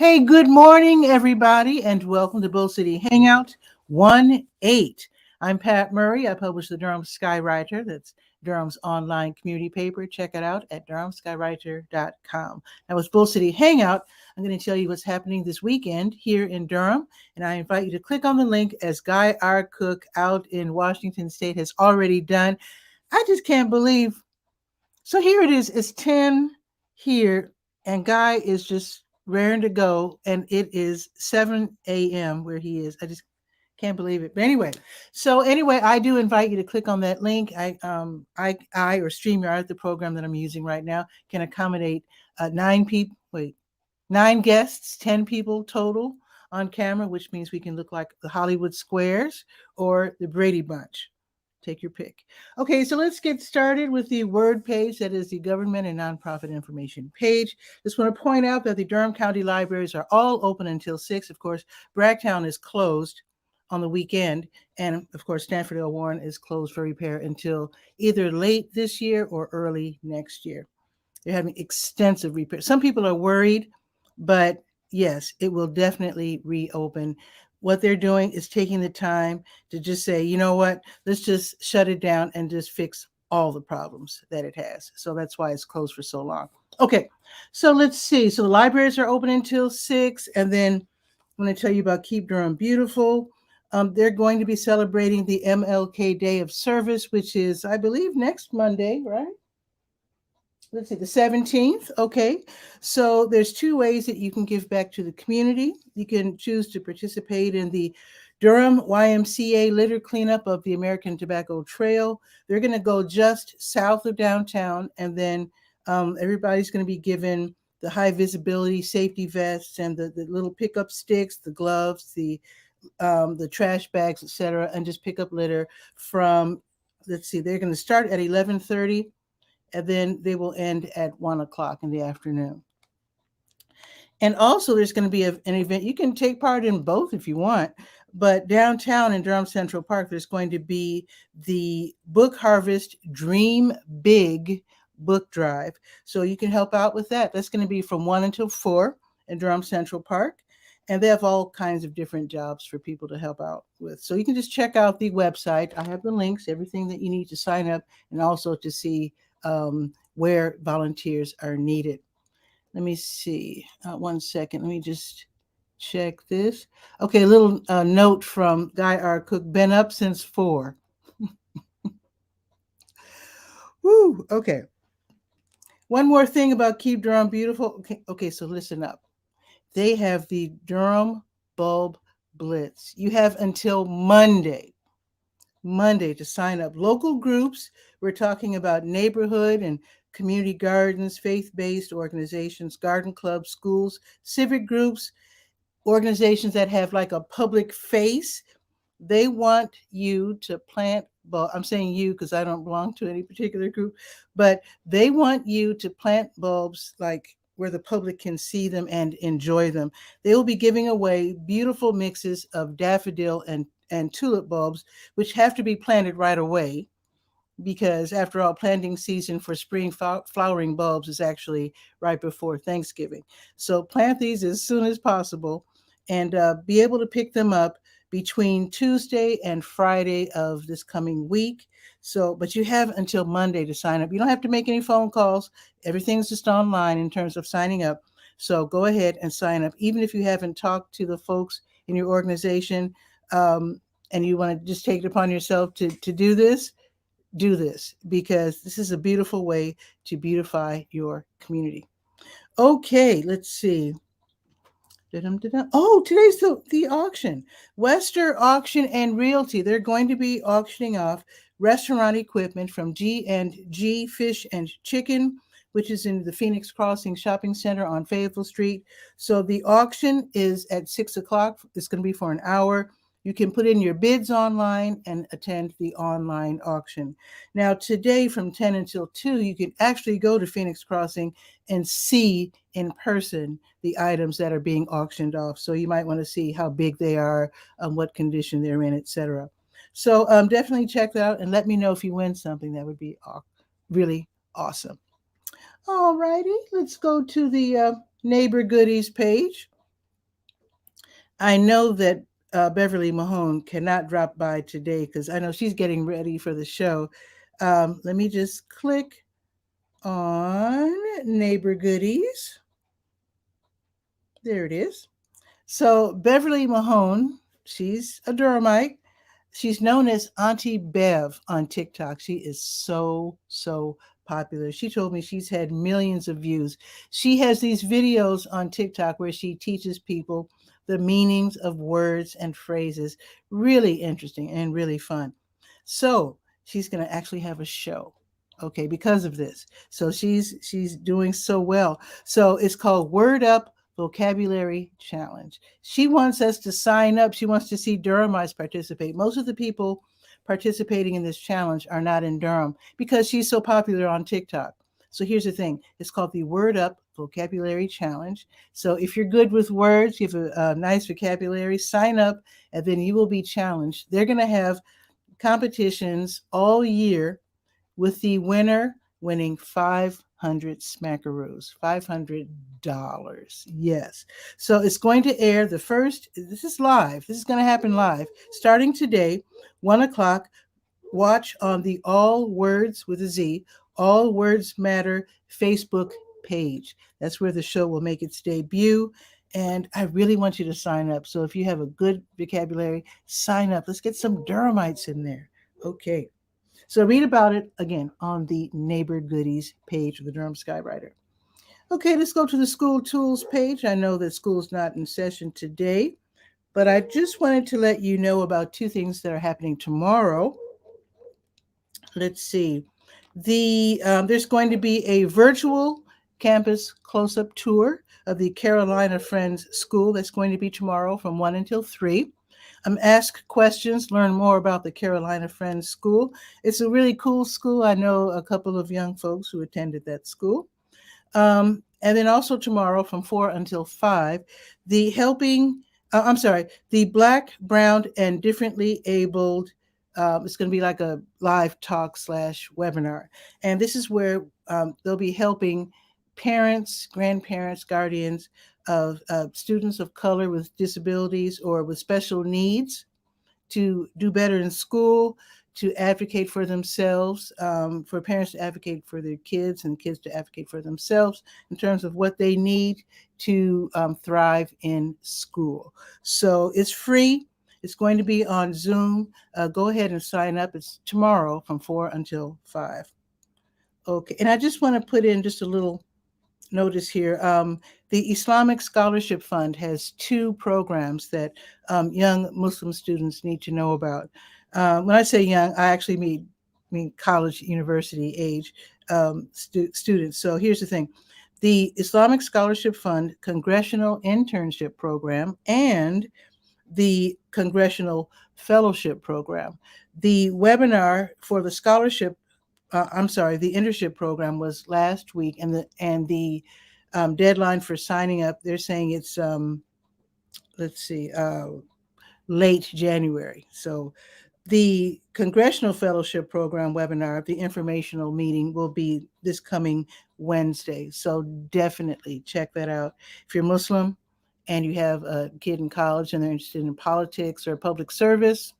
Hey, good morning, everybody, and welcome to Bull City Hangout 1-8. I'm Pat Murray. I publish the Durham Skywriter. That's Durham's online community paper. Check it out at durhamskywriter.com. Now, with Bull City Hangout, I'm going to tell you what's happening this weekend here in Durham, and I invite you to click on the link as Guy R. Cook out in Washington State has already done. I just can't believe. So here it is. It's 10 here, and Guy is just raring to go, and it is 7 a.m. where he is. I just can't believe it. But anyway, I do invite you to click on that link. I or StreamYard, the program that I'm using right now, can accommodate 9 guests, 10 people total on camera, which means we can look like the Hollywood Squares or the Brady Bunch. Take your pick. Okay, so let's get started with the word page. That is the government and nonprofit information page. Just want to point out that the Durham County libraries are all open until 6. Of course, Bragtown is closed on the weekend. And of course, Stanford L. Warren is closed for repair until either late this year or early next year. They're having extensive repairs. Some people are worried, but yes, it will definitely reopen. What they're doing is taking the time to just say, you know what, let's just shut it down and just fix all the problems that it has. So that's why it's closed for so long. Okay, so let's see. So the libraries are open until 6. And then I'm going to tell you about Keep Durham Beautiful. They're going to be celebrating the MLK Day of Service, which is, I believe, next Monday, right? Let's see, the 17th. Okay. So there's 2 ways that you can give back to the community. You can choose to participate in the Durham YMCA litter cleanup of the American Tobacco Trail. They're going to go just south of downtown, and then everybody's going to be given the high visibility safety vests and the little pickup sticks, the gloves, the trash bags, etc., and just pick up litter from, let's see, they're going to start at 11:30. And then they will end at 1 o'clock in the afternoon. And also there's going to be an event. You can take part in both if you want, but downtown in Durham Central Park, there's going to be the Book Harvest Dream Big book drive. So you can help out with that. That's going to be from 1 until 4 in Durham Central Park. And they have all kinds of different jobs for people to help out with. So you can just check out the website. I have the links, everything that you need to sign up, and also to see where volunteers are needed. Let me see. 1 second. Let me just check this. Okay, a little note from Guy R. Cook. Been up since 4. Woo, okay. One more thing about Keep Durham Beautiful. Okay, so listen up. They have the Durham Bulb Blitz. You have until Monday to sign up. Local groups, we're talking about neighborhood and community gardens, faith-based organizations, garden clubs, schools, civic groups, organizations that have like a public face. They want you to plant bulbs. I'm saying you because I don't belong to any particular group, but they want you to plant bulbs like where the public can see them and enjoy them. They will be giving away beautiful mixes of daffodil and tulip bulbs, which have to be planted right away, because after all, planting season for spring flowering bulbs is actually right before Thanksgiving. So plant these as soon as possible and be able to pick them up between Tuesday and Friday of this coming week. So, but you have until Monday to sign up. You don't have to make any phone calls. Everything's just online in terms of signing up. So go ahead and sign up. Even if you haven't talked to the folks in your organization and you want to just take it upon yourself to do this, because this is a beautiful way to beautify your community. Okay, let's see. Oh, today's the auction. Wester Auction and Realty. They're going to be auctioning off restaurant equipment from G&G Fish and Chicken, which is in the Phoenix Crossing Shopping Center on Fayetteville Street. So the auction is at 6 o'clock. It's going to be for an hour. You can put in your bids online and attend the online auction. Now, today from 10 until 2, you can actually go to Phoenix Crossing and see in person the items that are being auctioned off. So you might want to see how big they are, what condition they're in, etc. So definitely check that out and let me know if you win something. That would be really awesome. All righty, let's go to the neighbor goodies page. I know that Beverly Mahone cannot drop by today because I know she's getting ready for the show. Let me just click on Neighbor Goodies. There it is. So Beverly Mahone, she's a Durhamite. She's known as Auntie Bev on TikTok. She is so popular. She told me she's had millions of views. She has these videos on TikTok where she teaches people the meanings of words and phrases. Really interesting and really fun. So she's going to actually have a show. Okay, because of this. So she's doing so well. So it's called Word Up Vocabulary Challenge. She wants us to sign up. She wants to see Durhamites participate. Most of the people participating in this challenge are not in Durham because she's so popular on TikTok. So here's the thing. It's called the Word Up Vocabulary Challenge. So if you're good with words, you have a nice vocabulary, sign up, and then you will be challenged. They're going to have competitions all year with the winner winning 500 smackaroos, $500. Yes. So it's going to air the first, this is live. This is going to happen live starting today, 1 o'clock. Watch on the All Words with a Z, All Words Matter Facebook page. That's where the show will make its debut. And I really want you to sign up. So if you have a good vocabulary, sign up. Let's get some Durhamites in there. Okay. So read about it again on the Neighbor Goodies page of the Durham Skywriter. Okay, let's go to the school tools page. I know that school's not in session today, but I just wanted to let you know about two things that are happening tomorrow. Let's see. There's going to be a virtual campus close-up tour of the Carolina Friends School. That's going to be tomorrow from 1 until 3. Ask questions, learn more about the Carolina Friends School. It's a really cool school. I know a couple of young folks who attended that school. And then also tomorrow from 4 until 5, the the Black, Brown, and Differently Abled. It's going to be like a live talk / webinar. And this is where they'll be helping parents, grandparents, guardians of students of color with disabilities or with special needs to do better in school, to advocate for themselves, for parents to advocate for their kids and kids to advocate for themselves in terms of what they need to thrive in school. So it's free. It's going to be on Zoom. Go ahead and sign up. It's tomorrow from 4 until 5. Okay. And I just want to put in just a little notice here. The Islamic Scholarship Fund has 2 programs that young Muslim students need to know about. When I say young, I actually mean college, university age students. So here's the thing. The Islamic Scholarship Fund Congressional Internship Program and the Congressional Fellowship Program. The webinar for the the internship program was last week, and the deadline for signing up, they're saying it's late January. So the Congressional Fellowship Program webinar, the informational meeting, will be this coming Wednesday. So definitely check that out. If you're Muslim and you have a kid in college and they're interested in politics or public service,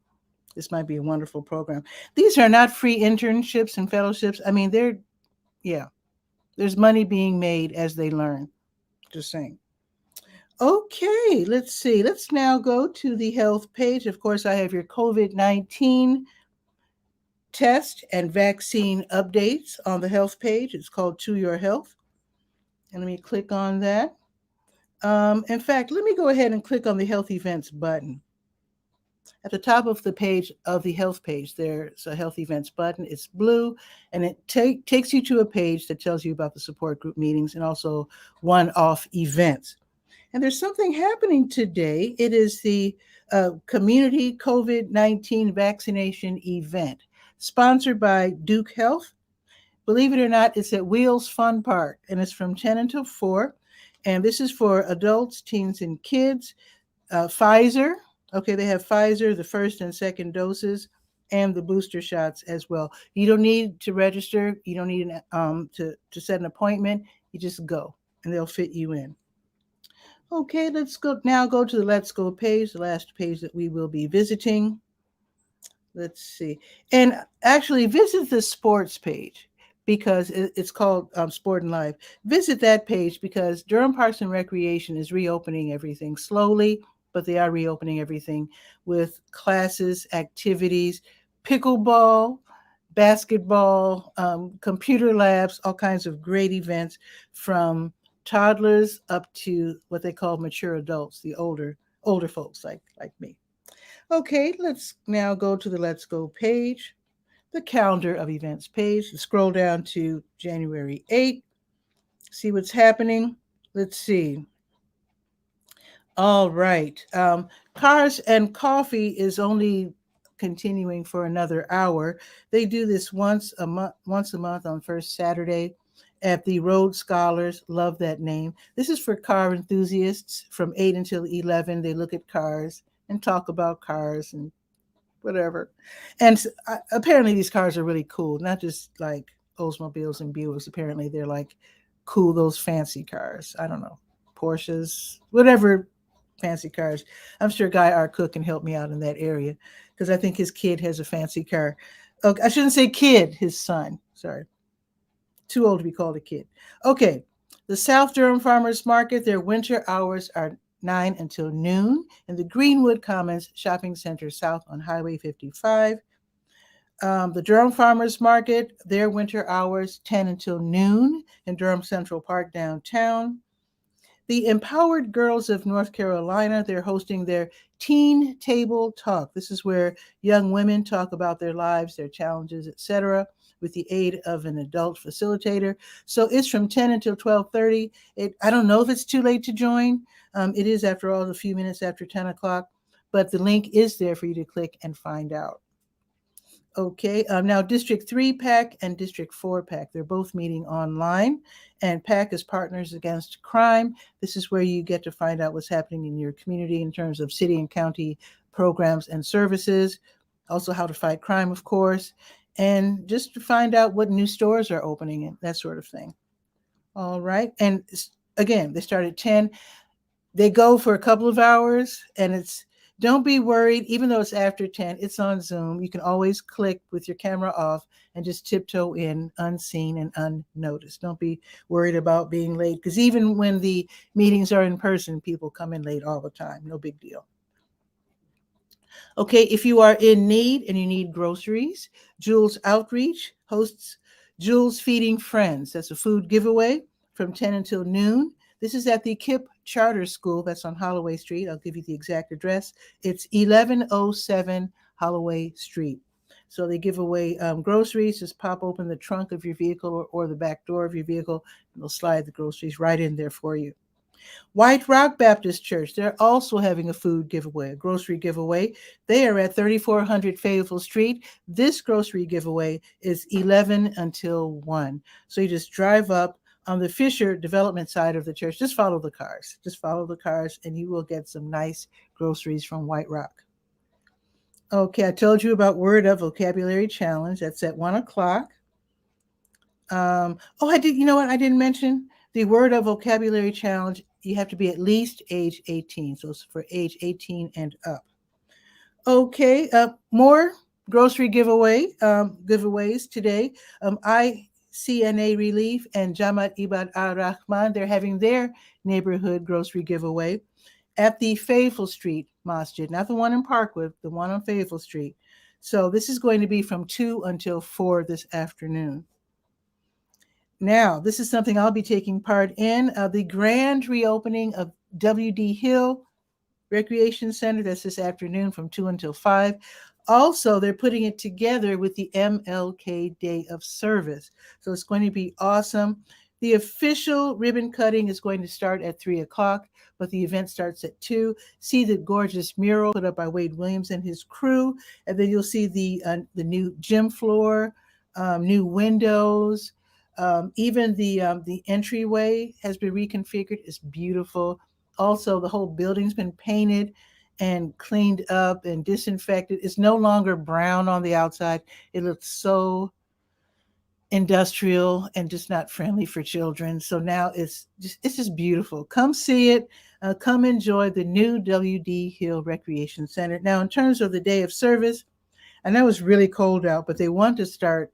this might be a wonderful program. These are not free internships and fellowships. I mean, there's money being made as they learn. Just saying. Okay, let's see. Let's now go to the health page. Of course, I have your COVID-19 test and vaccine updates on the health page. It's called To Your Health. And let me click on that. In fact, let me go ahead and click on the health events button. At the top of the page of the health page, there's a health events button. It's blue, and it takes you to a page that tells you about the support group meetings and also one-off events. And there's something happening today. It is the community COVID-19 vaccination event sponsored by Duke Health. Believe it or not, it's at Wheels Fun Park, and it's from 10 until 4. And this is for adults, teens, and kids. Pfizer. Okay, they have Pfizer, the first and second doses, and the booster shots as well. You don't need to register. You don't need to set an appointment. You just go, and they'll fit you in. Okay, let's go to the Let's Go page, the last page that we will be visiting. Let's see. And actually, visit the sports page because it's called Sport and Life. Visit that page because Durham Parks and Recreation is reopening everything slowly, but they are reopening everything with classes, activities, pickleball, basketball, computer labs, all kinds of great events from toddlers up to what they call mature adults, the older folks like me. Okay, let's now go to the Let's Go page, the calendar of events page. Scroll down to January 8th, see what's happening. Let's see. All right. Cars and Coffee is only continuing for another hour. They do this once a month on first Saturday at the Road Scholars. Love that name. This is for car enthusiasts from 8 until 11. They look at cars and talk about cars and whatever. And apparently these cars are really cool, not just like Oldsmobiles and Buicks. Apparently they're like cool, those fancy cars. I don't know, Porsches, whatever fancy cars. I'm sure Guy R. Cook can help me out in that area because I think his kid has a fancy car. Okay, I shouldn't say kid, his son. Sorry. Too old to be called a kid. Okay. The South Durham Farmers Market, their winter hours are 9 until noon in the Greenwood Commons Shopping Center South on Highway 55. The Durham Farmers Market, their winter hours 10 until noon in Durham Central Park downtown. The Empowered Girls of North Carolina, they're hosting their Teen Table Talk. This is where young women talk about their lives, their challenges, etc., with the aid of an adult facilitator. So it's from 10 until 12:30. I don't know if it's too late to join. It is, after all, a few minutes after 10 o'clock, but the link is there for you to click and find out. Okay, now District 3 PAC and District 4 PAC, they're both meeting online, and PAC is Partners Against Crime. This is where you get to find out what's happening in your community in terms of city and county programs and services, also how to fight crime, of course, and just to find out what new stores are opening and that sort of thing. All right, and again, they start at 10. They go for a couple of hours, and don't be worried, even though it's after 10, it's on Zoom. You can always click with your camera off and just tiptoe in unseen and unnoticed. Don't be worried about being late, because even when the meetings are in person, people come in late all the time. No big deal. Okay, if you are in need and you need groceries, Jules Outreach hosts Jules Feeding Friends. That's a food giveaway from 10 until noon. This is at the KIPP Charter School that's on Holloway Street. I'll give you the exact address. It's 1107 Holloway Street. So they give away groceries. Just pop open the trunk of your vehicle or the back door of your vehicle, and they'll slide the groceries right in there for you. White Rock Baptist Church, they're also having a food giveaway, a grocery giveaway. They are at 3400 Fayetteville Street. This grocery giveaway is 11 until 1. So you just drive up on the Fisher development side of the church. Just follow the cars. Just follow the cars, and you will get some nice groceries from White Rock. Okay, I told you about Word Up Vocabulary Challenge. That's at 1 o'clock. I did. You know what? I didn't mention the Word Up Vocabulary Challenge. You have to be at least age 18. So it's for age 18 and up. Okay, more grocery giveaways today. ICNA Relief and Jamaat Ibad al-Rahman, they're having their neighborhood grocery giveaway at the Fayetteville Street Masjid, not the one in Parkwood, the one on Fayetteville Street. So this is going to be from 2 until 4 this afternoon. Now, this is something I'll be taking part in, the grand reopening of W.D. Hill Recreation Center. That's this afternoon from 2 until 5. Also, they're putting it together with the MLK Day of Service. So it's going to be awesome. The official ribbon cutting is going to start at 3 o'clock, but the event starts at 2. See the gorgeous mural put up by Wade Williams and his crew. And then you'll see the new gym floor, new windows. Even the entryway has been reconfigured. It's beautiful. Also, the whole building's been painted and cleaned up and disinfected. It's no longer brown on the outside. It looks so industrial and just not friendly for children. So now it's just beautiful. Come see it. Come enjoy the new W.D. Hill Recreation Center. Now, in terms of the day of service, I know it's really cold out, but they want to start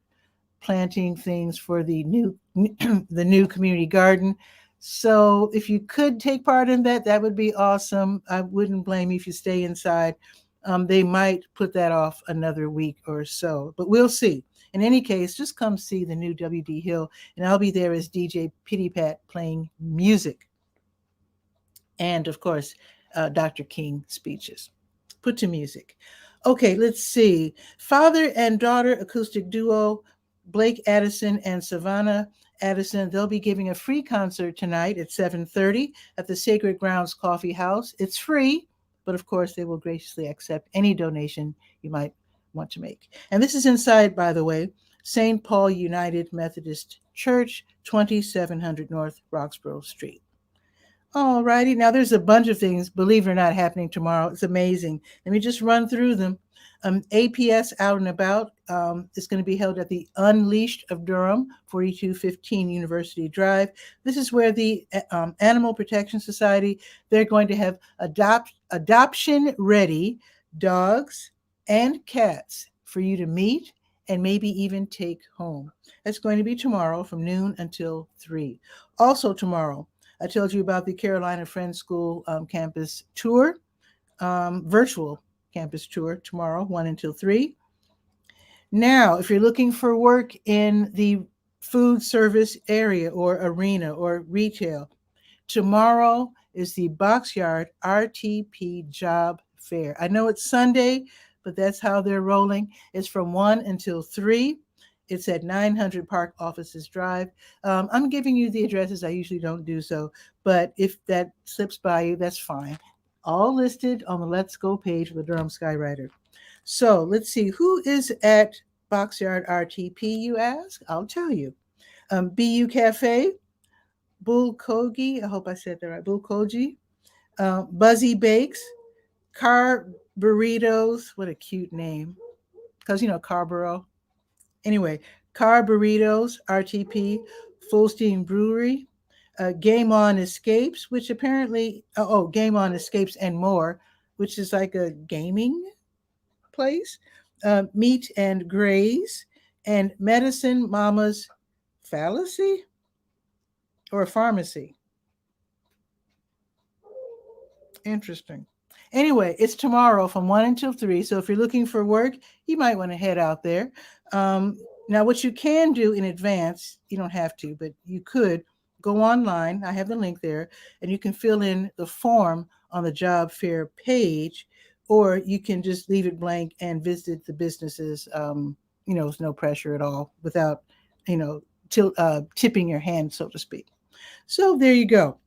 planting things for the new the new community garden. So if you could take part in that, that would be awesome. I wouldn't blame you if you stay inside. They might put that off another week or so, but we'll see. In any case, just come see the new WD Hill, and I'll be there as DJ Pitty Pat playing music. And of course, Dr. King speeches. Put to music. Okay, let's see. Father and daughter acoustic duo, Blake Addison and Savannah Addison. They'll be giving a free concert tonight at 7:30 at the Sacred Grounds Coffee House. It's free, but of course, they will graciously accept any donation you might want to make. And this is inside, by the way, St. Paul United Methodist Church, 2700 North Roxborough Street. All righty. Now, there's a bunch of things, believe it or not, happening tomorrow. It's amazing. Let me just run through them. APS Out and About is going to be held at the Unleashed of Durham, 4215 University Drive. This is where the Animal Protection Society, they're going to have adoption-ready dogs and cats for you to meet and maybe even take home. That's going to be tomorrow from noon until 3. Also tomorrow, I told you about the Carolina Friends School campus tour, virtual campus tour tomorrow, 1 until 3. Now, if you're looking for work in the food service area or arena or retail, tomorrow is the Boxyard RTP job fair. I know it's Sunday, but that's how they're rolling. It's from 1 until 3. It's at 900 Park Offices Drive. I'm giving you the addresses. I usually don't do so, but if that slips by you, that's fine. All listed on the Let's Go page of the Durham Skywriter. So let's see, who is at Boxyard RTP, you ask? I'll tell you. BU Cafe, Bulgogi, I hope I said that right, Bulgogi, Buzzy Bakes, Car Burritos, what a cute name, because, Carborough. Anyway, Car Burritos, RTP, Full Steam Brewery, Game On Escapes, which apparently, Game On Escapes and More, which is like a gaming place, Meat and Graze, and Medicine Mama's Fallacy or Pharmacy. Interesting. Anyway, it's tomorrow from 1 until 3. So if you're looking for work, you might want to head out there. Now, what you can do in advance, you don't have to, but you could go online. I have the link there, and you can fill in the form on the job fair page, or you can just leave it blank and visit the businesses, with no pressure at all, without, tipping your hand, so to speak. So there you go.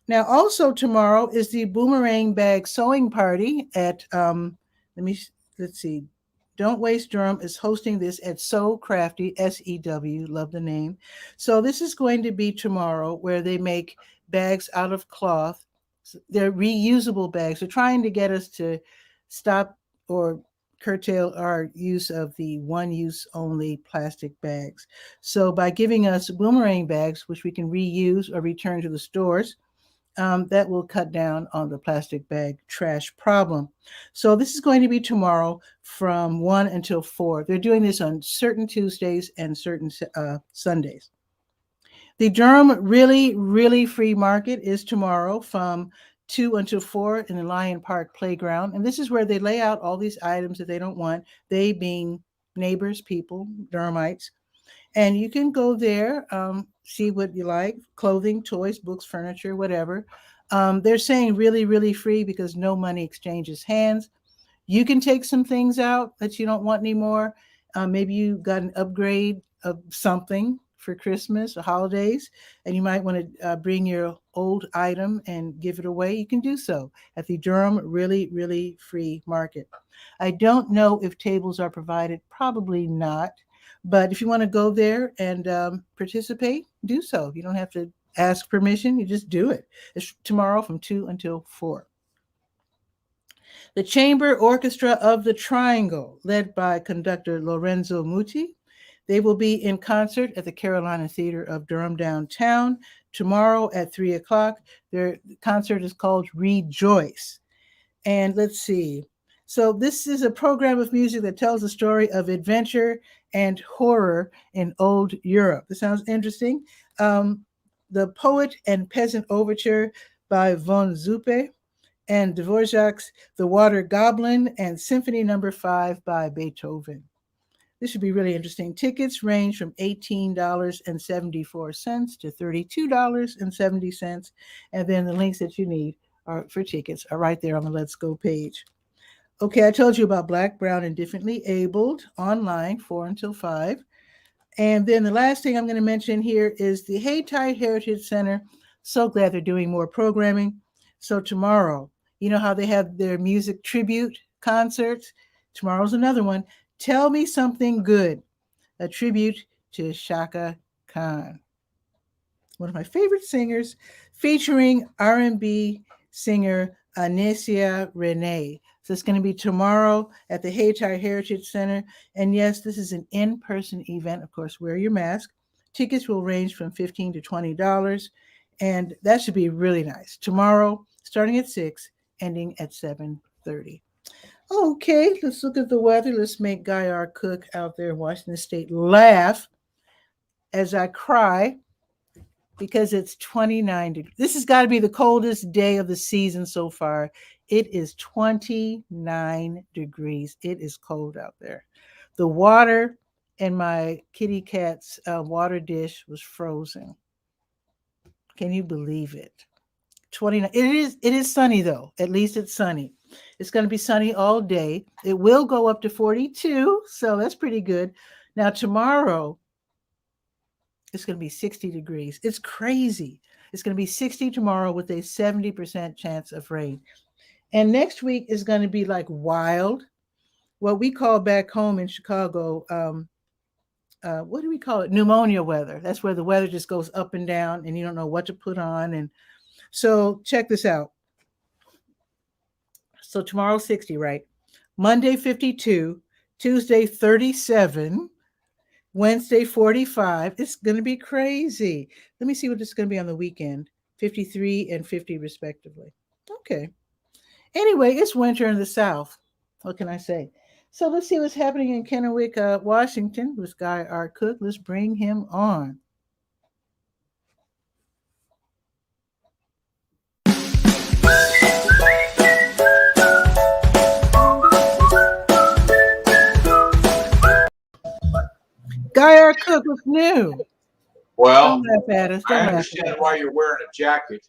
Now, also tomorrow is the Boomerang Bag Sewing Party at, let's see, Don't Waste Durham is hosting this at Sew Crafty, SEW, love the name. So this is going to be tomorrow, where they make bags out of cloth. They're reusable bags. They're trying to get us to stop or curtail our use of the one-use only plastic bags. So by giving us boomerang bags, which we can reuse or return to the stores, that will cut down on the plastic bag trash problem. So this is going to be tomorrow from 1 until 4. They're doing this on certain Tuesdays and certain Sundays. The Durham Really, Really Free Market is tomorrow from 2 until 4 in the Lion Park Playground. And this is where they lay out all these items that they don't want, they being neighbors, people, Durhamites. And you can go there, see what you like, clothing, toys, books, furniture, whatever. They're saying really, really free because no money exchanges hands. You can take some things out that you don't want anymore. Maybe you got an upgrade of something for Christmas or holidays, and you might want to bring your old item and give it away. You can do so at the Durham Really, Really Free Market. I don't know if tables are provided, probably not. But if you want to go there and participate, do so. You don't have to ask permission. You just do it. It's tomorrow from 2 until 4. The Chamber Orchestra of the Triangle, led by conductor Lorenzo Muti, They will be in concert at the Carolina Theater of Durham downtown tomorrow at 3 o'clock. Their concert is called Rejoice. And let's see. So, this is a program of music that tells the story of adventure and horror in old Europe. This sounds interesting. The Poet and Peasant Overture by von Zuppe, and Dvorak's The Water Goblin, and Symphony Number 5 by Beethoven. This should be really interesting. Tickets range from $18.74 to $32.70. And then the links that you need for tickets are right there on the Let's Go page. Okay, I told you about Black, Brown, and Differently Abled online 4 until 5. And then the last thing I'm going to mention here is the 𝗕𝗨𝗟𝗟 Heritage Center. So glad they're doing more programming. So tomorrow, you know how they have their music tribute concerts? Tomorrow's another one. Tell Me Something Good, a tribute to Chaka Khan, one of my favorite singers, featuring R&B singer Anesia Renee. So it's going to be tomorrow at the 𝗕𝗨𝗟𝗟 Heritage Center. And yes, this is an in-person event. Of course, wear your mask. Tickets will range from $15 to $20. And that should be really nice. Tomorrow, starting at 6, ending at 7:30. Okay, let's look at the weather. Let's make Guy R. Cook out there in Washington State laugh as I cry because it's 29 degrees. This has got to be the coldest day of the season so far. It is 29 degrees. It is cold out there. The water in my kitty cat's water dish was frozen. Can you believe it? 29. It is sunny though. At least it's sunny. It's going to be sunny all day. It will go up to 42, so that's pretty good. Now tomorrow it's going to be 60 degrees. It's crazy. It's going to be 60 tomorrow with a 70% chance of rain. And next week is going to be like wild. What we call back home in Chicago, what do we call it? Pneumonia weather. That's where the weather just goes up and down and you don't know what to put on. And so check this out. So tomorrow 60, right? Monday 52, Tuesday 37, Wednesday 45. It's going to be crazy. Let me see what it's going to be on the weekend. 53 and 50 respectively. Okay. Anyway, it's winter in the South. What can I say? So let's see what's happening in Kennewick, Washington with Guy R. Cook. Let's bring him on. Guy R. Cook, what's new? Well, don't laugh at us. Don't I laugh understand at us. why you're wearing a jacket.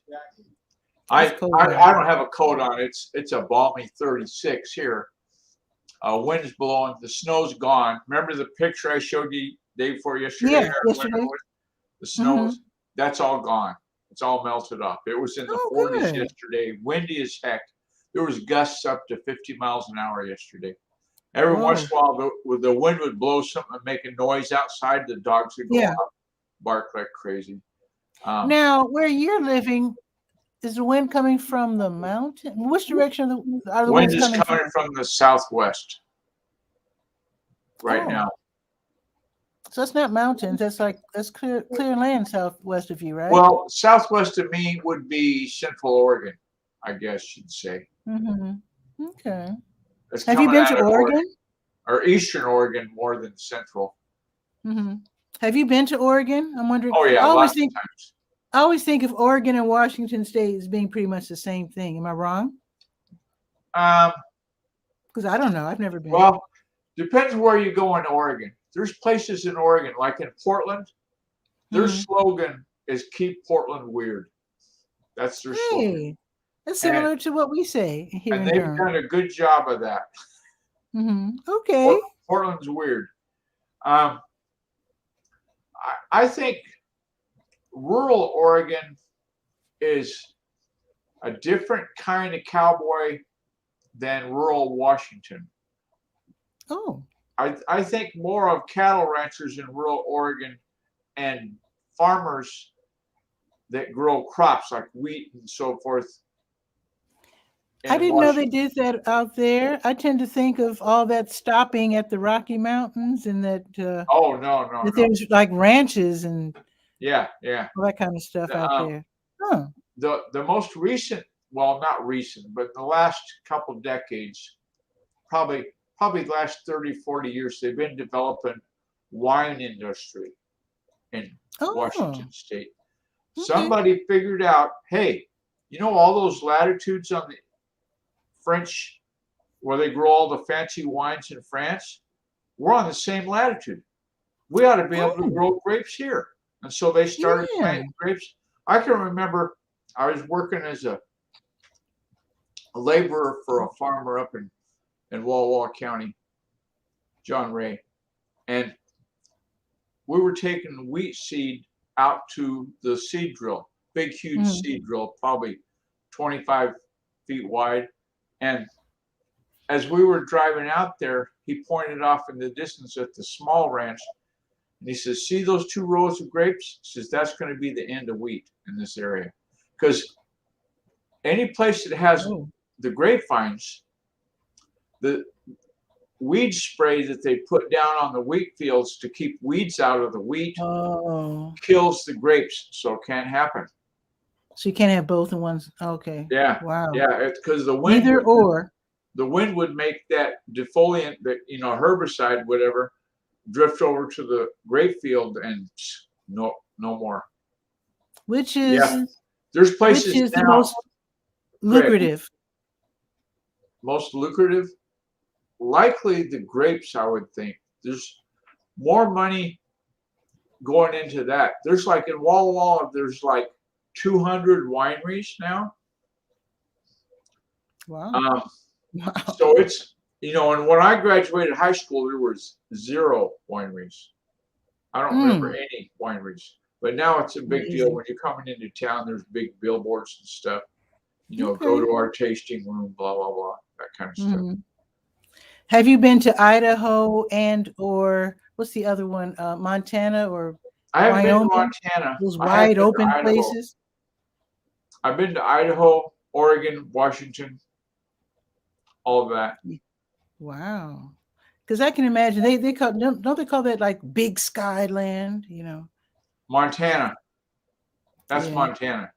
It's cold out. I don't have a coat on. It's a balmy 36 here. Wind's blowing. The snow's gone. Remember the picture I showed you day before yesterday? Yeah, yesterday. The snow's that's all gone. It's all melted up. It was in the 40s good. yesterday. Windy as heck. There was gusts up to 50 miles an hour yesterday. Every Whoa. once in a while, the wind would blow something and make a noise outside. The dogs would go out, bark like crazy. Now, where you're living, is the wind coming from the mountain? Which direction are the wind winds is coming from the southwest right now. So it's not mountains. That's clear land southwest of you, right? Well, southwest of me would be Central Oregon, I guess you'd say. Okay. It's Have you been to Oregon? Or Eastern Oregon more than Central. Have you been to Oregon? I'm wondering. Oh yeah, lots of times. I always think of Oregon and Washington State as being pretty much the same thing. Am I wrong? Because I don't know. I've never been. Well, depends where you go in Oregon. There's places in Oregon, like in Portland, their slogan is "Keep Portland Weird." That's their slogan. That's similar to what we say here in Durham. And they've done a good job of that. Okay. Portland's weird. I think rural Oregon is a different kind of cowboy than rural Washington. Oh. I think more of cattle ranchers in rural Oregon and farmers that grow crops like wheat and so forth I in didn't know they Washington. did that out there. I tend to think of all that stopping at the Rocky Mountains and that Oh no. there's like ranches and Yeah. all that kind of stuff The, out there. Huh. the most recent, well, not recent, but the last couple decades, probably the last 30, 40 years, they've been developing wine industry in Washington Oh, State. okay. Somebody figured out, hey, all those latitudes on the French, where they grow all the fancy wines in France, we're on the same latitude. We ought to be able to Oh, grow grapes here. And so they started yeah. planting grapes. I can remember I was working as a laborer for a farmer up in Walla Walla County, John Ray, and we were taking wheat seed out to the seed drill, big, huge Mm. seed drill, probably 25 feet wide. And as we were driving out there, he pointed off in the distance at the small ranch. And he says, see those 2 rows of grapes? He says, that's going to be the end of wheat in this area. Because any place that has Oh. the grapevines, the weed spray that they put down on the wheat fields to keep weeds out of the wheat Oh. kills the grapes, so it can't happen. So you can't have both in one. Okay. Yeah, Wow. yeah, it's because the wind Either or. the wind would make that defoliant, that herbicide, whatever, drift over to the grape field, and no more. Which is Yeah, there's which places is the now. most lucrative? Most lucrative, likely the grapes. I would think there's more money going into that. There's like in Walla Walla, there's like 200 wineries now. Wow. Wow. So it's, and when I graduated high school, there was 0 wineries. I don't remember any wineries, but now it's a big deal. When you're coming into town, there's big billboards and stuff. Go to our tasting room, blah, blah, blah, that kind of stuff. Have you been to Idaho or what's the other one? Montana or I haven't Wyoming? been to Montana. Those wide open places. I've been to Idaho, Oregon, Washington, all of that. Wow. Because I can imagine they don't they call that like Big Sky Land, Montana. That's Montana.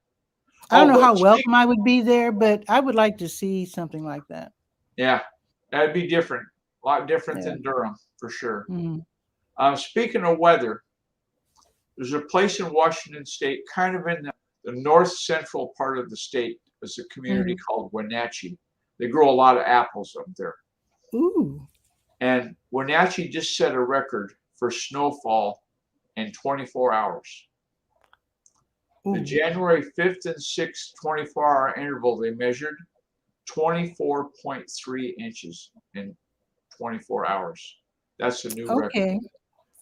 I don't know how welcome I would be there, but I would like to see something like that. Yeah, that'd be different. A lot different than Durham, for sure. Speaking of weather, there's a place in Washington State, kind of in the north central part of the state. There's a community called Wenatchee. They grow a lot of apples up there. Ooh. And Wenatchee just set a record for snowfall in 24 hours. Ooh. The January 5th and 6th 24-hour interval, they measured 24.3 inches in 24 hours. That's a new record.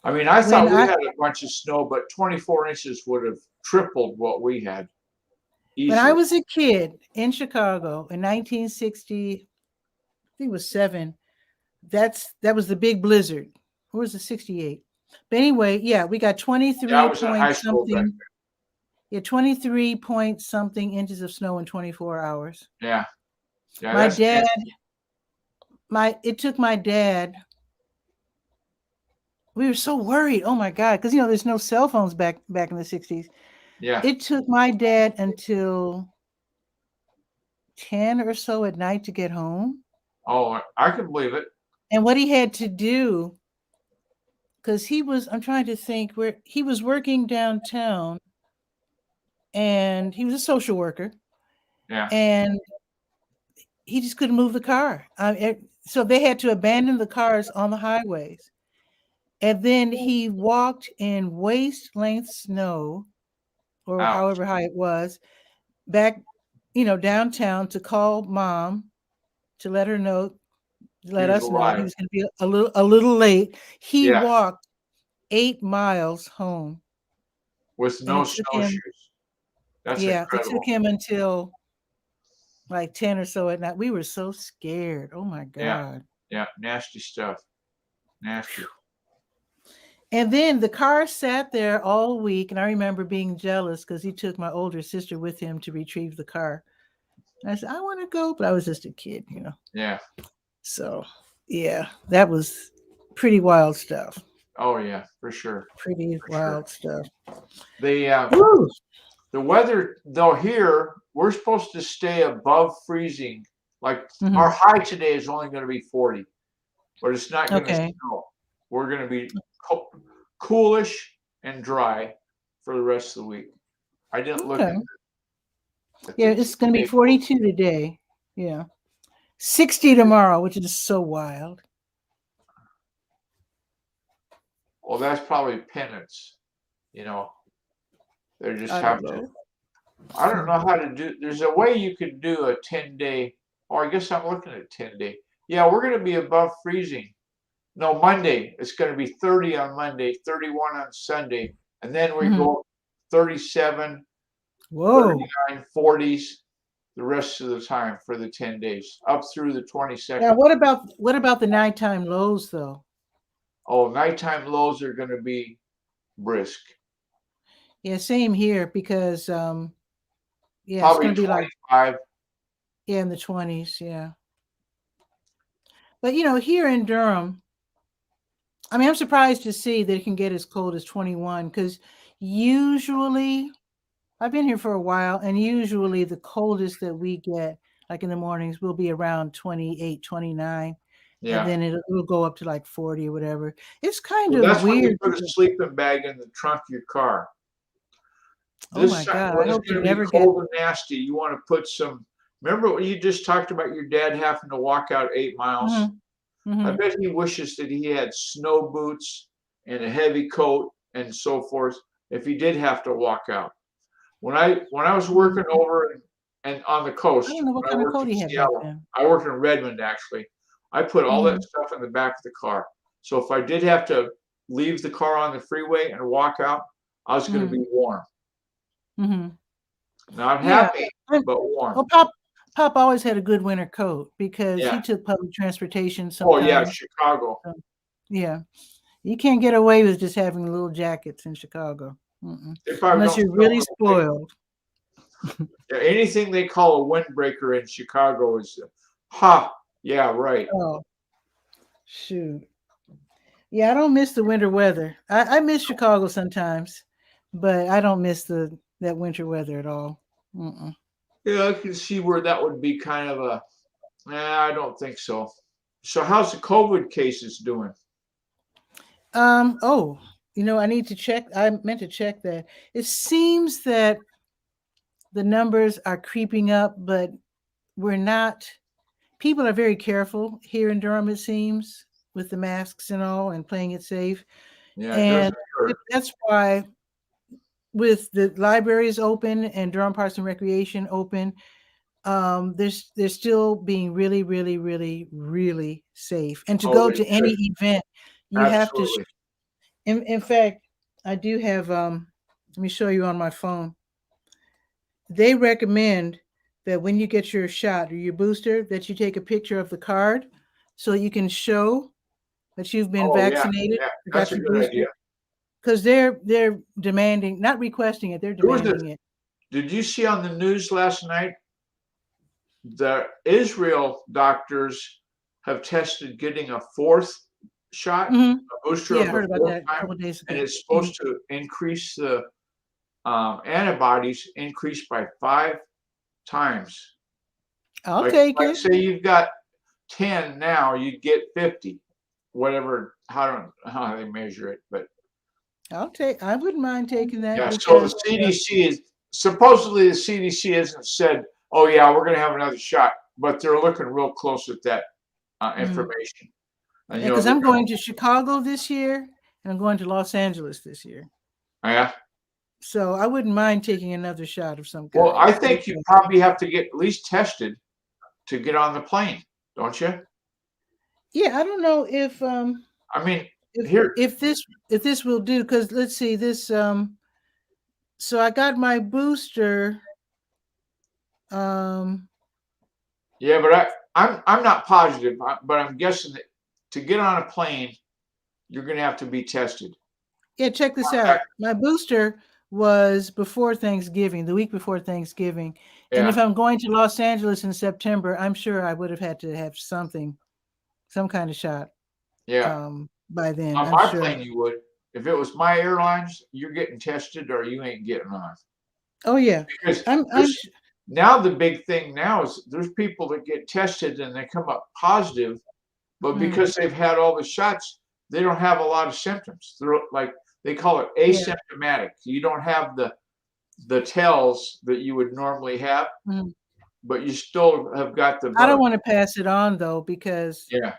I mean, I thought we had a bunch of snow, but 24 inches would have tripled what we had. Easily. When I was a kid in Chicago in 1960, I think it was 7. That was the big blizzard. Or was it 68? But anyway, yeah, we got 23 point something. Yeah, 23 point something inches of snow in 24 hours. Yeah. My dad, it took my dad. We were so worried. Oh my God. Because there's no cell phones back in the 60s. Yeah. It took my dad until 10 or so at night to get home. Oh, I can believe it. And what he had to do, because I'm trying to think where he was working downtown and he was a social worker. Yeah. And he just couldn't move the car. So they had to abandon the cars on the highways. And then he walked in waist-length snow, or however high it was, back, downtown to call mom to let us know he was going to be a little late. He walked 8 miles home with no snowshoes. That's incredible. It took him until like 10 or so at night. We were so scared. Oh my God. Yeah, nasty stuff. Nasty. And then the car sat there all week, and I remember being jealous because he took my older sister with him to retrieve the car. I said, I want to go, but I was just a kid, Yeah. So, yeah, that was pretty wild stuff. Oh yeah, for sure. Pretty For sure. wild stuff. The weather though here, we're supposed to stay above freezing. Like our high today is only going to be 40, but it's not going to snow. We're going to be coolish and dry for the rest of the week. I didn't look at it. Yeah, it's going to be 42 today. Yeah. 60 tomorrow, which is so wild. Well, that's probably penance. They just have to. I don't know how to do. There's a way you could do a 10-day, or I guess I'm looking at 10-day. Yeah, we're going to be above freezing. No, Monday. It's going to be 30 on Monday, 31 on Sunday, and then we go 37, 39, 40s the rest of the time for the 10 days, up through the 22nd. Now, what about the nighttime lows though? Oh, nighttime lows are going to be brisk. Yeah, same here because probably it's going to be 25. Like in the 20s, yeah. But here in Durham, I mean, I'm surprised to see that it can get as cold as 21 because usually I've been here for a while, and usually the coldest that we get, like in the mornings, will be around 28, 29. Yeah. And then it'll go up to like 40 or whatever. It's kind of weird. When you put a sleeping bag in the trunk of your car. Oh my God! I hope you never get cold and nasty. You want to put some. Remember what you just talked about? Your dad having to walk out 8 miles. I bet he wishes that he had snow boots and a heavy coat and so forth. If he did have to walk out, when I was working over and on the coast, I don't know what kind of coat he had back then. I worked in Redmond actually. I put all that stuff in the back of the car. So if I did have to leave the car on the freeway and walk out, I was going to be warm. Not happy, but warm. Well, Pop always had a good winter coat because he took public transportation sometimes. Oh yeah, Chicago. So, yeah, you can't get away with just having little jackets in Chicago unless you're really spoiled. Anything they call a windbreaker in Chicago is, yeah, right. Oh, shoot. Yeah, I don't miss the winter weather. I miss Chicago sometimes, but I don't miss that winter weather at all. Yeah, I can see where that would be kind of a, I don't think so. So how's the COVID cases doing? Oh, I need to check. I meant to check that. It seems that the numbers are creeping up, but we're not. People are very careful here in Durham, it seems, with the masks and all and playing it safe. Yeah, and that's why with the libraries open and Durham Parks and Recreation open, they're still being really, really, really, really safe. And to go to any event, you have to. In fact, I do have. Let me show you on my phone. They recommend that when you get your shot or your booster, that you take a picture of the card so you can show that you've been vaccinated. Yeah. That's a good idea. Because they're demanding, not requesting it, they're demanding it. Did you see on the news last night the Israel doctors have tested getting a 4th shot, a booster I heard about that a couple of days ago. And it's supposed to increase the antibodies increased by 5 times. I'll take it. Say you've got 10 now, you get 50. Whatever, I don't know how they measure it, but I wouldn't mind taking that. Yeah, so the CDC is supposedly the CDC hasn't said, oh yeah, we're gonna have another shot, but they're looking real close at that information. Because I'm going to Chicago this year and I'm going to Los Angeles this year. Yeah. So I wouldn't mind taking another shot of some kind. Well, I think you probably have to get at least tested to get on the plane, don't you? Yeah, I don't know if I mean if this will do, because let's see this. So I got my booster. Yeah, but I'm not positive, but I'm guessing that to get on a plane, you're going to have to be tested. Yeah, check this out. My booster was before Thanksgiving, the week before Thanksgiving. And if Yeah. I'm going to Los Angeles in September, I'm sure I would have had to have something, some kind of shot Yeah. by then. On I'm my sure. plane, you would. If it was my airlines, you're getting tested or you ain't getting on. Oh yeah. Because I'm now the big thing now is there's people that get tested and they come up positive, but because they've had all the shots, they don't have a lot of symptoms. They're like they call it yeah. asymptomatic. You don't have the tells that you would normally have, Mhm. but you still have got the I don't bug. want to pass it on though, because Yeah.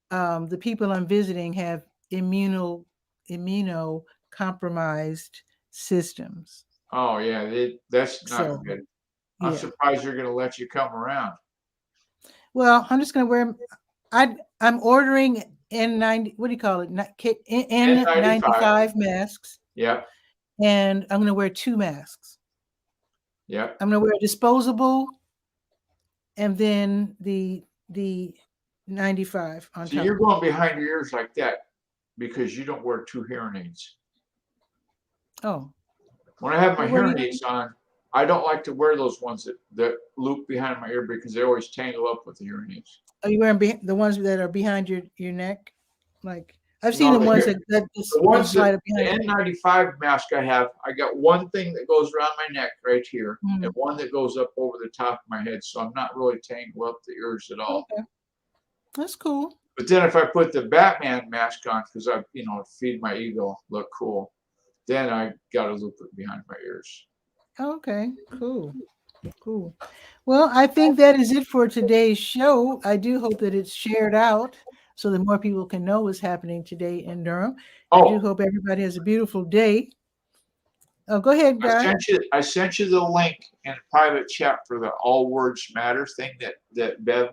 the people I'm visiting have immunocompromised systems. Oh yeah, that's not So good. I'm yeah. surprised they're going to let you come around. Well, I'm just gonna wear. I'm ordering N90. What do you call it? N95. N95 masks, Yeah. and I'm gonna wear 2 masks. Yeah. I'm gonna wear a disposable, and then the 95 on So top. you're going behind your ears like that because you don't wear 2 hearing aids. Oh, When I have my well, what do hearing you? aids on, I don't like to wear those ones that loop behind my ear because they always tangle up with the hearing aids. Are you wearing the ones that are behind your neck? Like I've seen No, the ones that the just ones slide that up the behind. N95 mask I have, I got one thing that goes around my neck right here and one that goes up over the top of my head. So I'm not really tangled up the ears at all. Okay, that's cool. But then if I put the Batman mask on, because I, feed my ego, look cool, then I got to loop it behind my ears. Okay, cool. Cool. Well, I think that is it for today's show. I do hope that it's shared out so that more people can know what's happening today in Durham. I do Oh, hope everybody has a beautiful day. Oh, go ahead, Guy. I sent you the link in a private chat for the All Words Matter thing that Bev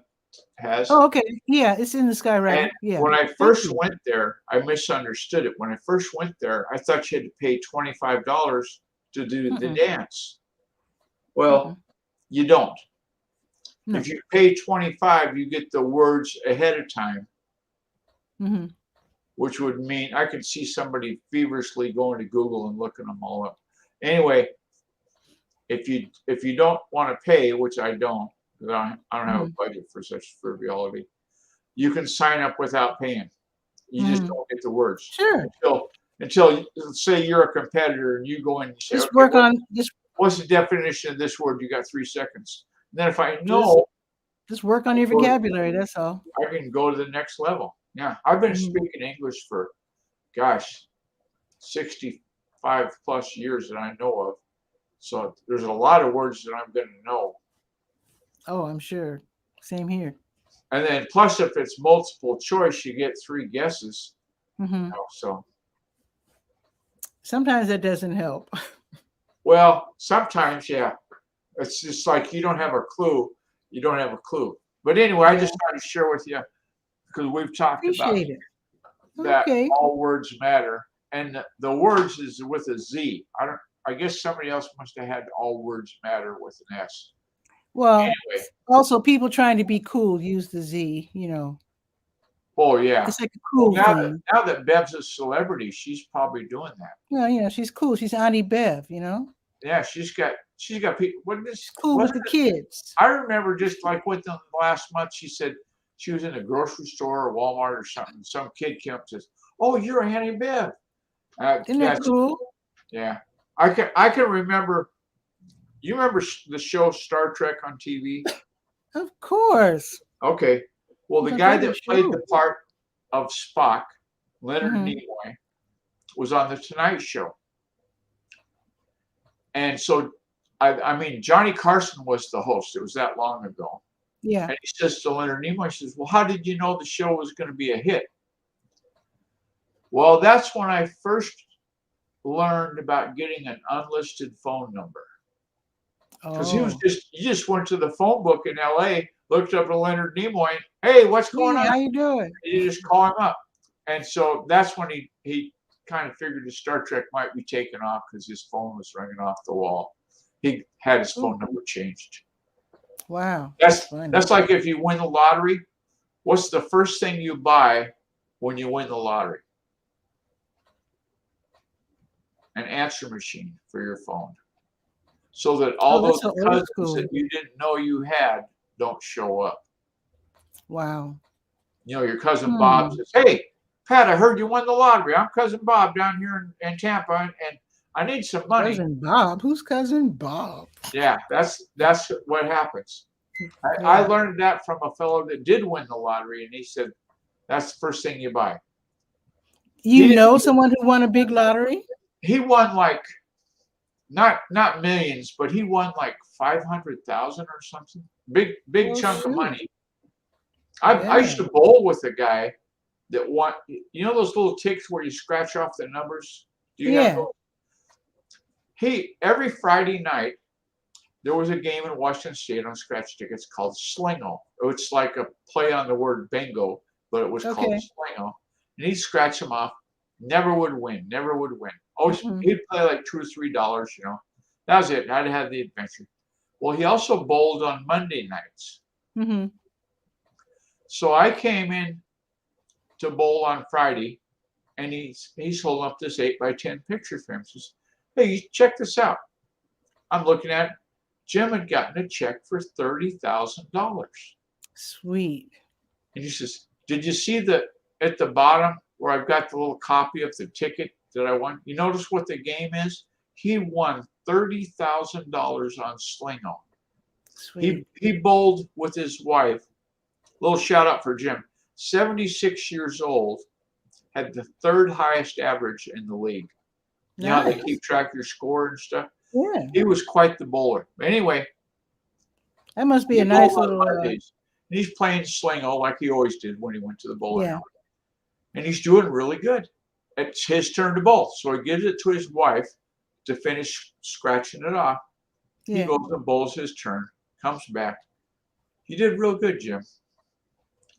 has. Oh, okay. Yeah, it's in the And skywriter. Yeah. when I Thank first you. went there, I misunderstood it. When I first went there, I thought you had to pay $25 to do the Mm-mm, dance. mm-mm. Well, you don't. No. If you pay 25, you get the words ahead of time, which would mean I could see somebody feverishly going to Google and looking them all up. Anyway, if you don't want to pay, which I don't, because I don't have a budget for such frivolity, you can sign up without paying. You just don't get the words Sure. until say you're a competitor and you go in and you say, Just okay, work on just what's the definition of this word? You got 3 seconds. And then if I know, just work on your vocabulary. That's all. I can go to the next level. Yeah, I've been Mhm. speaking English for, gosh, 65 plus years that I know of. So there's a lot of words that I'm going to know. Oh, I'm sure. Same here. And then plus, if it's multiple choice, you get 3 guesses. So Sometimes that doesn't help. well, sometimes, yeah, it's just like you don't have a clue. You don't have a clue. But anyway, I just thought to share with you because we've talked about Appreciate it. that Okay. all words matter, and the words is with a Z. I guess somebody else must have had all words matter with an S. Well, Anyway, also people trying to be cool use the Z, oh yeah. It's like a Well, cool thing. now that Bev's a celebrity, she's probably doing that. Yeah, she's cool. She's Auntie Bev, Yeah, she's got people. She's cool with the kids. I remember just like within the last month, she said she was in a grocery store or Walmart or something. Some kid came up and says, "Oh, you're Auntie Bev." Isn't that cool? Yeah, I can remember. You remember the show Star Trek on TV? Of course. Okay. Well, the It's guy my that favorite played show. the part of Spock, Leonard Nimoy, was on the Tonight Show. And so, I mean, Johnny Carson was the host. It was that long ago. Yeah. And he says to Leonard Nimoy, he says, well, how did you know the show was going to be a hit? Well, that's when I first learned about getting an unlisted phone number. Because you just went to the phone book in LA, looked up at Leonard Nimoy, hey, what's going on? How you doing? And you just call him up. And so that's when he kind of figured his Star Trek might be taken off because his phone was ringing off the wall. He had his phone number changed. Wow. That's like if you win the lottery, what's the first thing you buy when you win the lottery? an answer machine for your phone, so that all those that's so old cousins school. that you didn't know you had don't show up. Wow. You know, your cousin Bob says, "Hey, Pat, I heard you won the lottery. I'm cousin Bob down here in Tampa, and I need some money." Cousin Bob? Who's cousin Bob? Yeah, that's what happens. I Yeah. learned that from a fellow that did win the lottery, and he said that's the first thing you buy. You He know didn't- someone who won a big lottery? He won like not millions, but he won like 500,000 or something. Big Well, chunk of shoot. money. I used to bowl with a guy that won. You know those little tickets where you scratch off the numbers? Do you have Yeah. those? Every Friday night there was a game in Washington State on scratch tickets called Slingo. It's like a play on the word bingo, but it was called Okay. Slingo. And he'd scratch them off. Never would win. Never would win. Always he'd play like $2 or $3. You know, that was it. I'd have the adventure. Well, he also bowled on Monday nights. Mm-hmm. So I came in to bowl on Friday, and he's holding up this 8x10 picture frame. He says, "Hey, check this out." I'm looking at it. Jim had gotten a check for $30,000. Sweet. And he says, "Did you see at the bottom where I've got the little copy of the ticket that I won? You notice what the game is? He won $30,000 on Slingo." Sweet. He bowled with his wife. Little shout out for Jim. 76 years old, had the third highest average in the league. You know how they keep track of your score and stuff? Yeah. He was quite the bowler. Anyway, That must be he a nice bowled on little. Mondays. And he's playing Slingo like he always did when he went to the bowling Yeah. alley. And he's doing really good. It's his turn to bowl. So he gives it to his wife to finish scratching it off. He Yeah. goes and bowls his turn, comes back. "You did real good, Jim."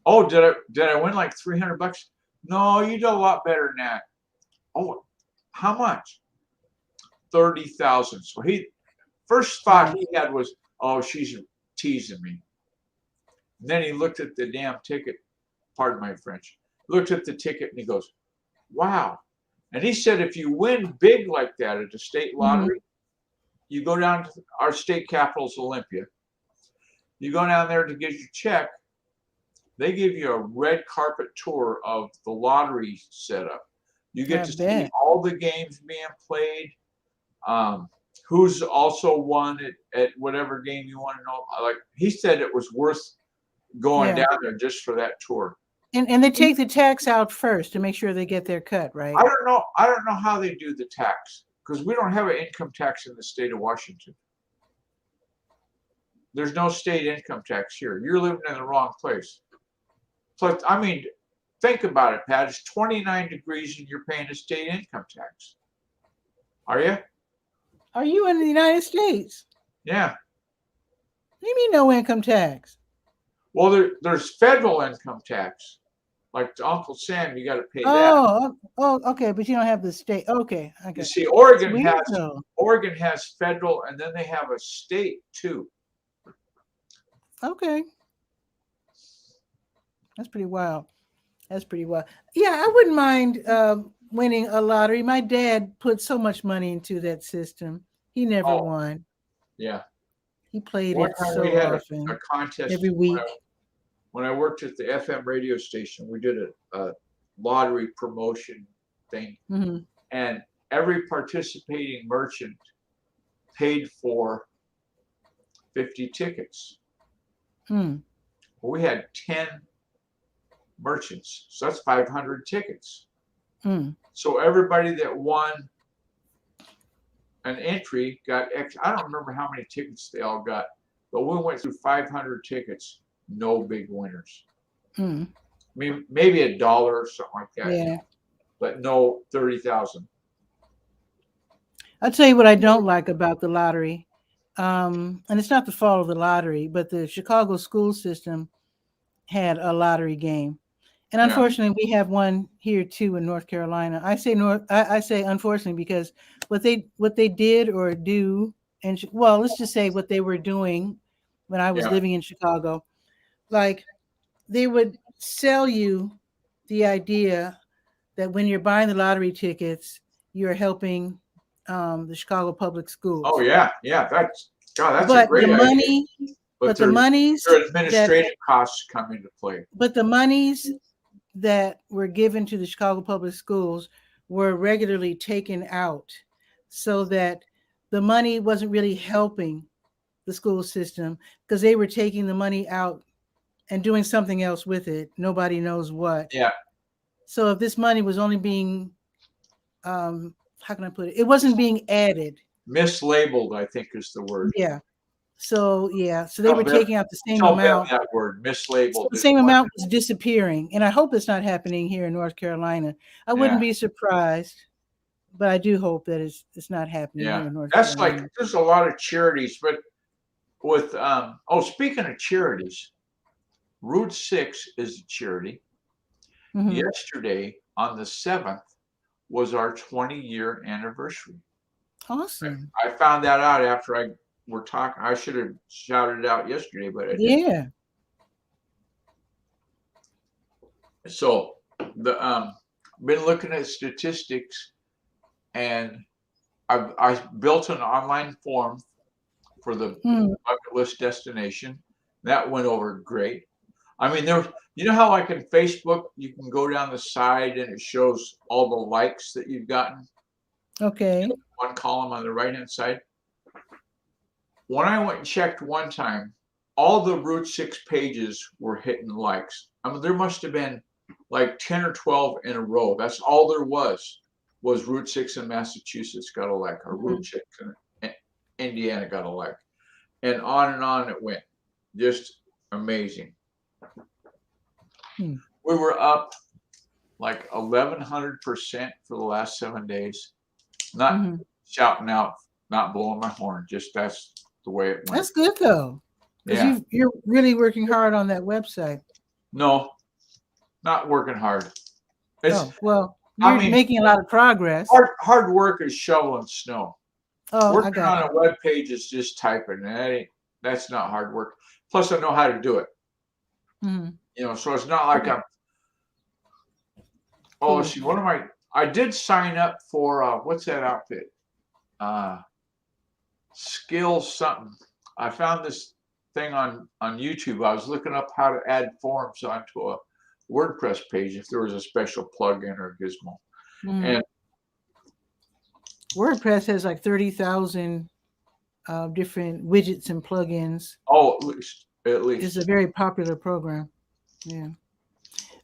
"Oh, did I win like $300? "No, you did a lot better than that." "Oh, how much?" 30,000. So first thought he had was, "Oh, she's teasing me." And then he looked at the damn ticket, pardon my French, looked at the ticket and he goes, "Wow." And he said, if you win big like that at the state lottery, you go down to our state capital's Olympia. You go down there to get your check. They give you a red carpet tour of the lottery setup. You get to see all the games being played. Who's also won at whatever game you want to know. Like he said, it was worth going down there just for that tour. And they take the tax out first to make sure they get their cut, right? I don't know how they do the tax, because we don't have an income tax in the state of Washington. There's no state income tax here. You're living in the wrong place. So I mean, think about it, Pat. It's 29 degrees and you're paying a state income tax. Are you? Are you in the United States? Yeah. What do you mean no income tax? Well, there's federal income tax. Like to Uncle Sam, you got to pay that. Oh, okay, but you don't have the state. Okay, I You got see, Oregon Sweet, has federal, and then they have a state too. Okay, that's pretty wild. That's pretty wild. Yeah, I wouldn't mind winning a lottery. My dad put so much money into that system. He never won. Yeah. He played One it time so we had often. a contest every week. When I worked at the FM radio station, we did a lottery promotion thing, and every participating merchant paid for 50 tickets. Well, we had 10 merchants, so that's 500 tickets. So everybody that won an entry got extra. I don't remember how many tickets they all got, but we went through 500 tickets. No big winners. I mean, maybe $1 or something like that. Yeah. But no 30,000. I'll tell you what I don't like about the lottery. And it's not the fault of the lottery, but the Chicago school system had a lottery game. And unfortunately, we have one here too in North Carolina. I say unfortunately because what they did or do, and well, let's just say what they were doing when I was living in Chicago. Like they would sell you the idea that when you're buying the lottery tickets, you're helping the Chicago Public Schools. Oh yeah, that's a But great the idea. money, but the monies their administrative costs come into play. But the monies that were given to the Chicago Public Schools were regularly taken out, so that the money wasn't really helping the school system, because they were taking the money out and doing something else with it. Nobody knows what. Yeah. So if this money was only being, how can I put it? It wasn't being added. Mislabeled, I think is the word. Yeah. So they were taking out the same amount. That word, mislabeled. So the same amount was disappearing, and I hope it's not happening here in North Carolina. I wouldn't be surprised, but I do hope that it's not happening here in North Carolina. That's like, there's a lot of charities, but with speaking of charities, Route 6 is a charity. Mm-hmm. Yesterday on the 7th was our 20-year anniversary. Awesome. I found that out after we're talking. I should have shouted it out yesterday, but I didn't. Yeah. So been looking at statistics, and I built an online form for the bucket list destination. That went over great. I mean, you know how like in Facebook you can go down the side and it shows all the likes that you've gotten. Okay. One column on the right hand side. When I went and checked one time, all the Route 6 pages were hitting likes. I mean, there must have been like 10 or 12 in a row. That's all there was Route 6 in Massachusetts got a like, or Route 6 in Indiana got a like. And on it went. Just amazing. We were up like 1,100% for the last 7 days. Not shouting out, not blowing my horn. Just that's the way it went. That's good though. Yeah. You're really working hard on that website. No, not working hard. You're making a lot of progress. Hard work is shoveling snow. Working on a web page is just typing. That's not hard work. Plus, I know how to do it. Mm-hmm. You know, so it's not like I'm. Oh, let's see. I did sign up for what's that outfit? Skills something. I found this thing on YouTube. I was looking up how to add forms onto a WordPress page if there was a special plugin or gizmo. And WordPress has like 30,000 different widgets and plugins. Oh, at least. It's a very popular program. Yeah.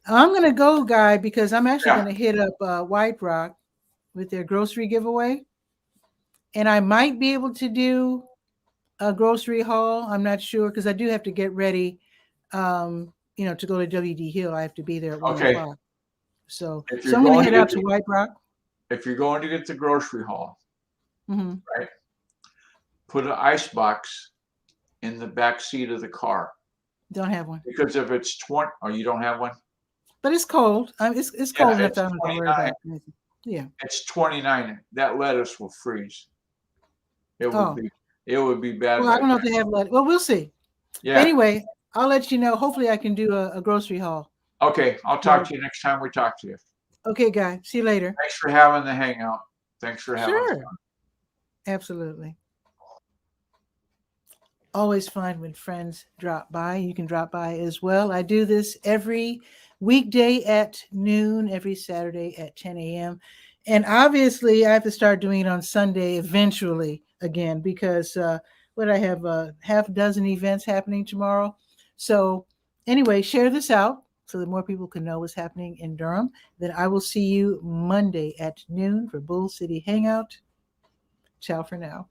I'm going to go, Guy, because I'm actually going to hit up White Rock with their grocery giveaway. And I might be able to do a grocery haul. I'm not sure, because I do have to get ready, to go to WD Hill. I have to be there at 1 o'clock. So I'm going to head out to White Rock. If you're going to get the grocery haul, right, put an ice box in the back seat of the car. Don't have one. Because if it's 20, you don't have one? But it's cold. It's cold enough. I don't have to worry about it. Yeah. It's 29. That lettuce will freeze. It would be bad. Well, I don't know if they have lettuce. Well, we'll see. Yeah. Anyway, I'll let you know. Hopefully I can do a grocery haul. Okay. I'll talk to you next time we talk to you. Okay, Guy. See you later. Thanks for having the hangout. Thanks for having us. Absolutely. Always fun when friends drop by. You can drop by as well. I do this every weekday at noon, every Saturday at 10 a.m. And obviously, I have to start doing it on Sunday eventually again, because I have a half dozen events happening tomorrow. So anyway, share this out so that more people can know what's happening in Durham. Then I will see you Monday at noon for Bull City Hangout. Ciao for now.